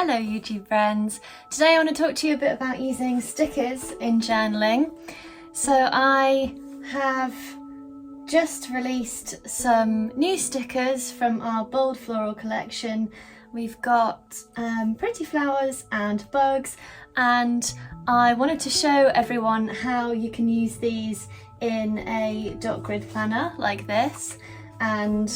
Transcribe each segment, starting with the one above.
Hello YouTube friends! Today I want to talk to you a bit about using stickers in journaling. So I have just released some new stickers from our bold floral collection. We've got pretty flowers and bugs, and I wanted to show everyone how you can use these in a dot grid planner like this, and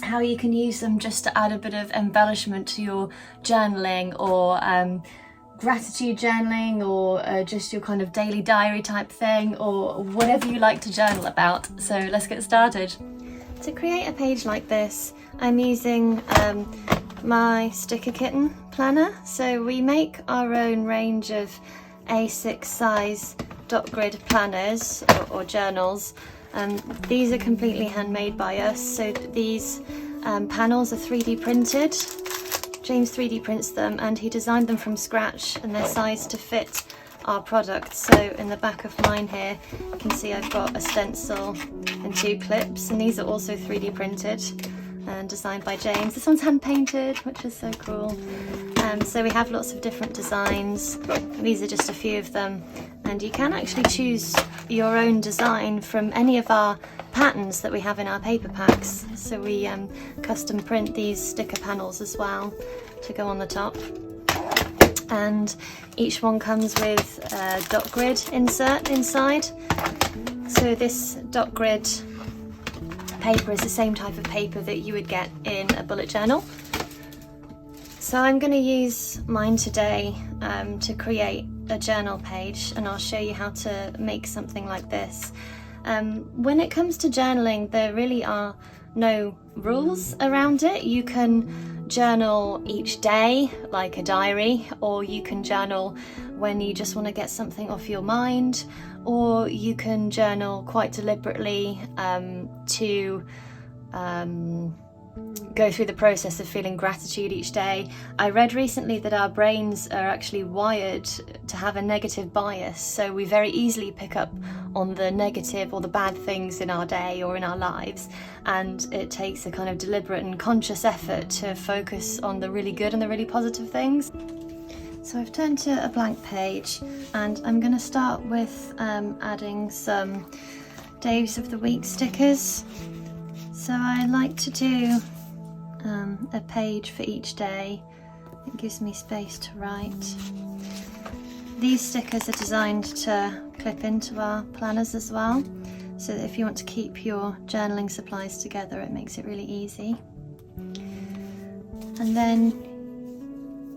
how you can use them just to add a bit of embellishment to your journaling, or gratitude journaling, or just your kind of daily diary type thing, or whatever you like to journal about. So let's get started. To create a page like this, I'm using my StickerKitten planner. So we make our own range of A6 size dot grid planners or journals. These are completely handmade by us, so these panels are 3D printed. James 3D prints them, and he designed them from scratch, and they're sized to fit our product. So in the back of mine here, you can see I've got a stencil and 2 clips, and these are also 3D printed and designed by James. This one's hand painted, which is so cool. So we have lots of different designs. These are just a few of them, and you can actually choose your own design from any of our patterns that we have in our paper packs. So we custom print these sticker panels as well to go on the top, and each one comes with a dot grid insert inside. So this dot grid paper is the same type of paper that you would get in a bullet journal. So I'm going to use mine today to create a journal page, and I'll show you how to make something like this. When it comes to journaling, there really are no rules around it. You can journal each day like a diary, or you can journal when you just want to get something off your mind, or you can journal quite deliberately to go through the process of feeling gratitude each day. I read recently that our brains are actually wired to have a negative bias, so we very easily pick up on the negative or the bad things in our day or in our lives, and it takes a kind of deliberate and conscious effort to focus on the really good and the really positive things. So I've turned to a blank page, and I'm going to start with adding some days of the week stickers. So I like to do a page for each day. It gives me space to write. These stickers are designed to clip into our planners as well, so that if you want to keep your journaling supplies together, it makes it really easy. And then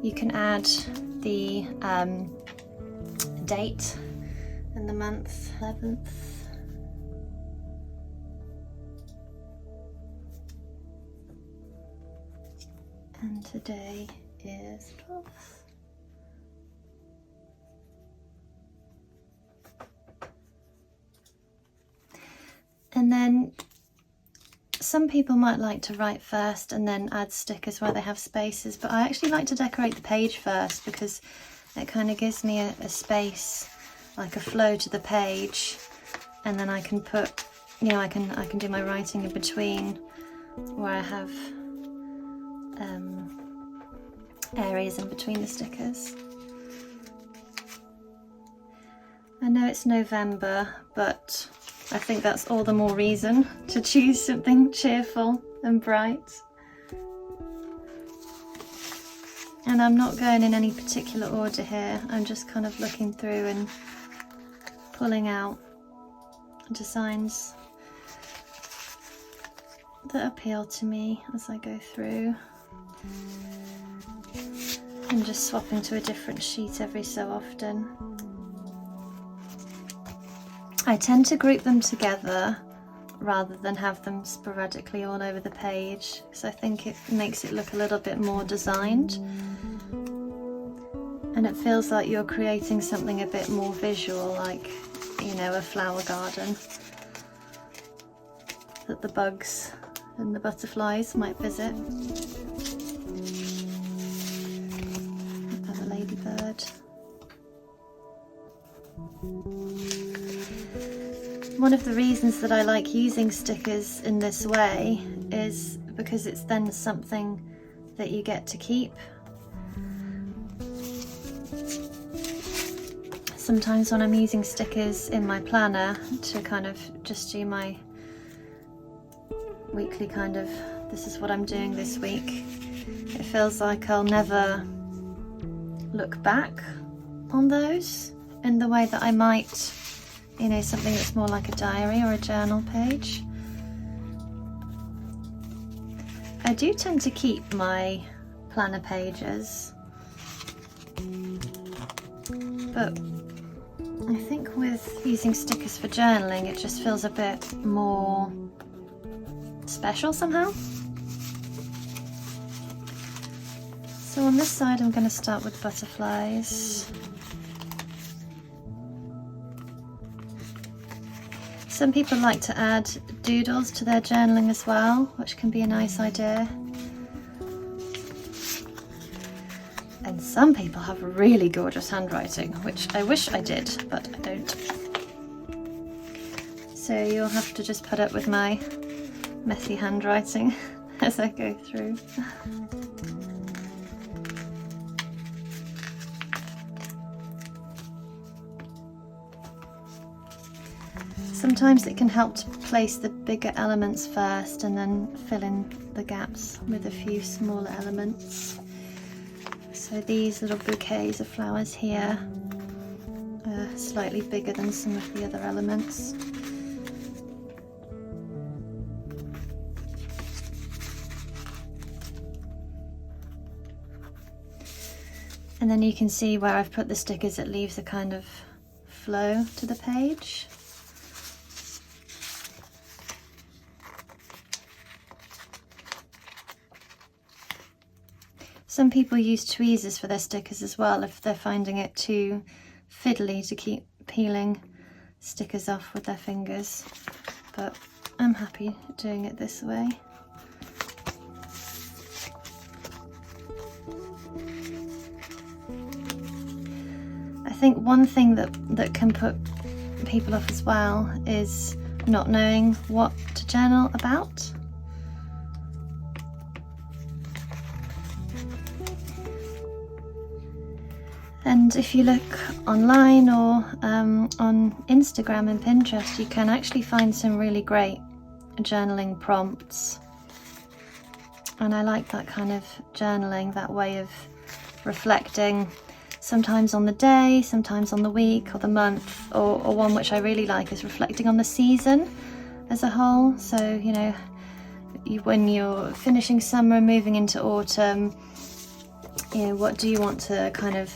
you can add the date and the month, 11th. And today is 12th. And then some people might like to write first and then add stickers where they have spaces, but I actually like to decorate the page first, because it kind of gives me a space, like a flow to the page, and then I can put, you know, I can do my writing in between where I have areas in between the stickers. I know it's November, but I think that's all the more reason to choose something cheerful and bright. And I'm not going in any particular order here. I'm just kind of looking through and pulling out designs that appeal to me as I go through, and just swapping to a different sheet every so often. I tend to group them together rather than have them sporadically all over the page, because I think it makes it look a little bit more designed, and it feels like you're creating something a bit more visual, like, you know, a flower garden that the bugs and the butterflies might visit. Another ladybird. One of the reasons that I like using stickers in this way is because it's then something that you get to keep. sometimes when I'm using stickers in my planner to kind of just do my weekly kind of, this is what I'm doing this week, it feels like I'll never look back on those in the way that I might, you know, something that's more like a diary or a journal page. I do tend to keep my planner pages, but I think with using stickers for journaling it just feels a bit more special somehow. So on this side I'm going to start with butterflies. Some people like to add doodles to their journaling as well, which can be a nice idea. And some people have really gorgeous handwriting, which I wish I did, but I don't. So you'll have to just put up with my messy handwriting as I go through. Sometimes it can help to place the bigger elements first and then fill in the gaps with a few smaller elements. So these little bouquets of flowers here are slightly bigger than some of the other elements. And then you can see where I've put the stickers, it leaves a kind of flow to the page. Some people use tweezers for their stickers as well if they're finding it too fiddly to keep peeling stickers off with their fingers, but I'm happy doing it this way. I think one thing that can put people off as well is not knowing what to journal about. And if you look online or on Instagram and Pinterest, you can actually find some really great journaling prompts. And I like that kind of journaling, that way of reflecting, sometimes on the day, sometimes on the week or the month, or one which I really like is reflecting on the season as a whole. So, you know, when you're finishing summer and moving into autumn, you know, what do you want to kind of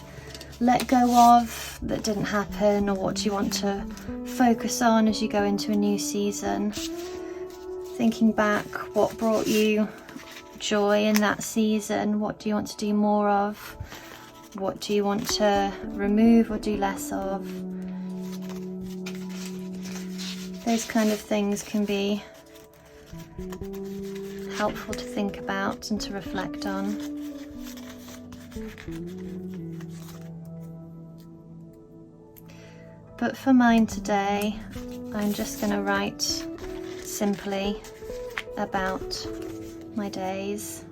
let go of that didn't happen, or what do you want to focus on as you go into a new season? Thinking back, what brought you joy in that season? What do you want to do more of? What do you want to remove or do less of? Those kind of things can be helpful to think about and to reflect on. But for mine today, I'm just going to write simply about my days.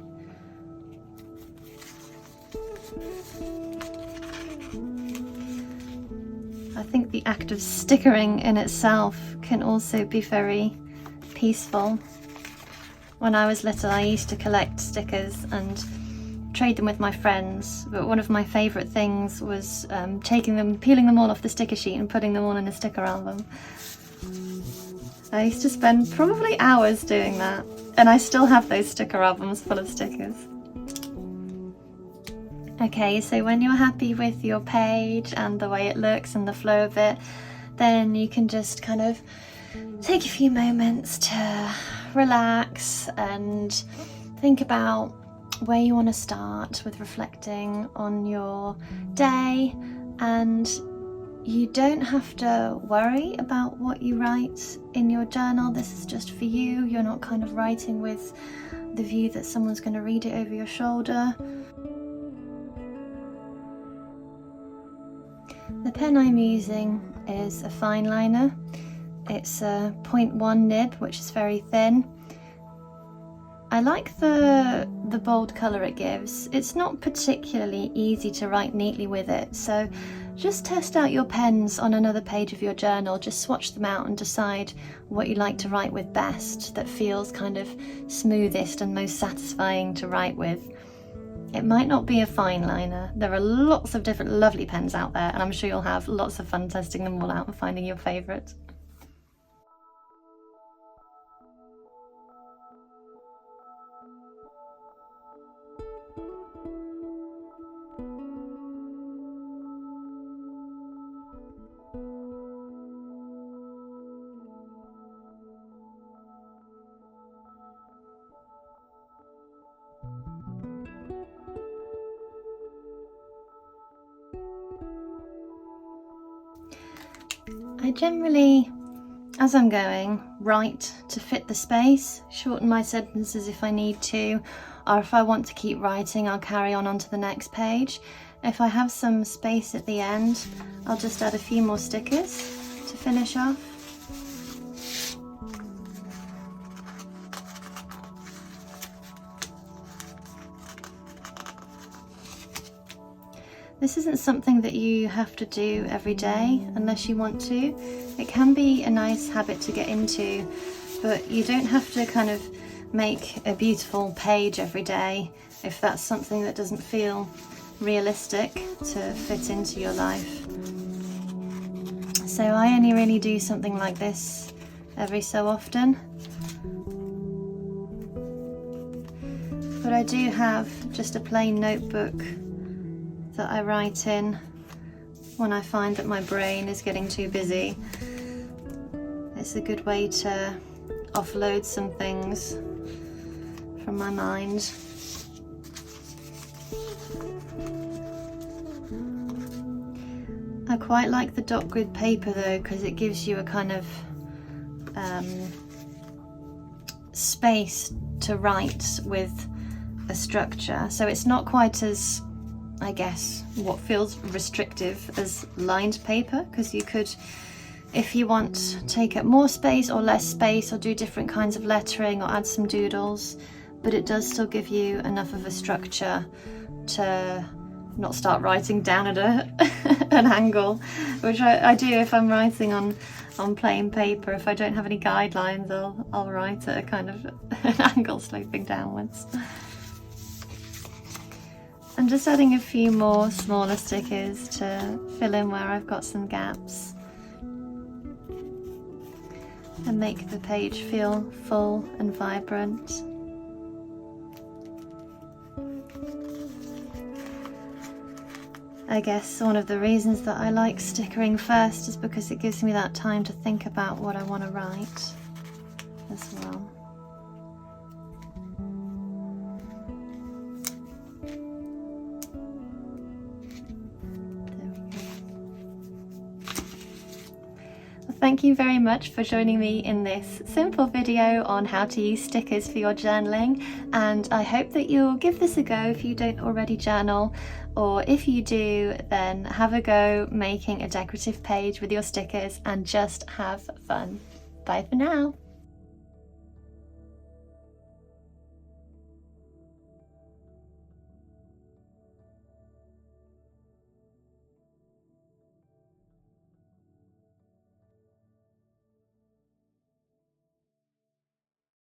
I think the act of stickering in itself can also be very peaceful. When I was little, I used to collect stickers and trade them with my friends, but one of my favourite things was peeling them all off the sticker sheet and putting them all in a sticker album. I used to spend probably hours doing that, and I still have those sticker albums full of stickers. Okay, so when you're happy with your page and the way it looks and the flow of it, then you can just kind of take a few moments to relax and think about where you want to start with reflecting on your day. And you don't have to worry about what you write in your journal. This is just for you. You're not kind of writing with the view that someone's going to read it over your shoulder. The pen I'm using is a fine liner. It's a 0.1 nib, which is very thin. I like the the bold colour it gives. It's not particularly easy to write neatly with it, so just test out your pens on another page of your journal. Just swatch them out and decide what you like to write with best, that feels kind of smoothest and most satisfying to write with. It might not be a fine liner. There are lots of different lovely pens out there, and I'm sure you'll have lots of fun testing them all out and finding your favourite. I generally, as I'm going, write to fit the space, shorten my sentences if I need to, or if I want to keep writing, I'll carry on onto the next page. If I have some space at the end, I'll just add a few more stickers to finish off. This isn't something that you have to do every day unless you want to. It can be a nice habit to get into, but you don't have to kind of make a beautiful page every day if that's something that doesn't feel realistic to fit into your life. So I only really do something like this every so often. But I do have just a plain notebook that I write in when I find that my brain is getting too busy. It's a good way to offload some things from my mind. I quite like the dot grid paper though, because it gives you a kind of space to write with a structure, so it's not quite as, I guess, what feels restrictive as lined paper, because you could, if you want, take up more space or less space, or do different kinds of lettering or add some doodles, but it does still give you enough of a structure to not start writing down at an angle, which I do if I'm writing on plain paper. If I don't have any guidelines, I'll write at a kind of an angle sloping downwards. I'm just adding a few more smaller stickers to fill in where I've got some gaps and make the page feel full and vibrant. I guess one of the reasons that I like stickering first is because it gives me that time to think about what I want to write as well. Thank you very much for joining me in this simple video on how to use stickers for your journaling, and I hope that you'll give this a go if you don't already journal, or if you do, then have a go making a decorative page with your stickers and just have fun. Bye for now.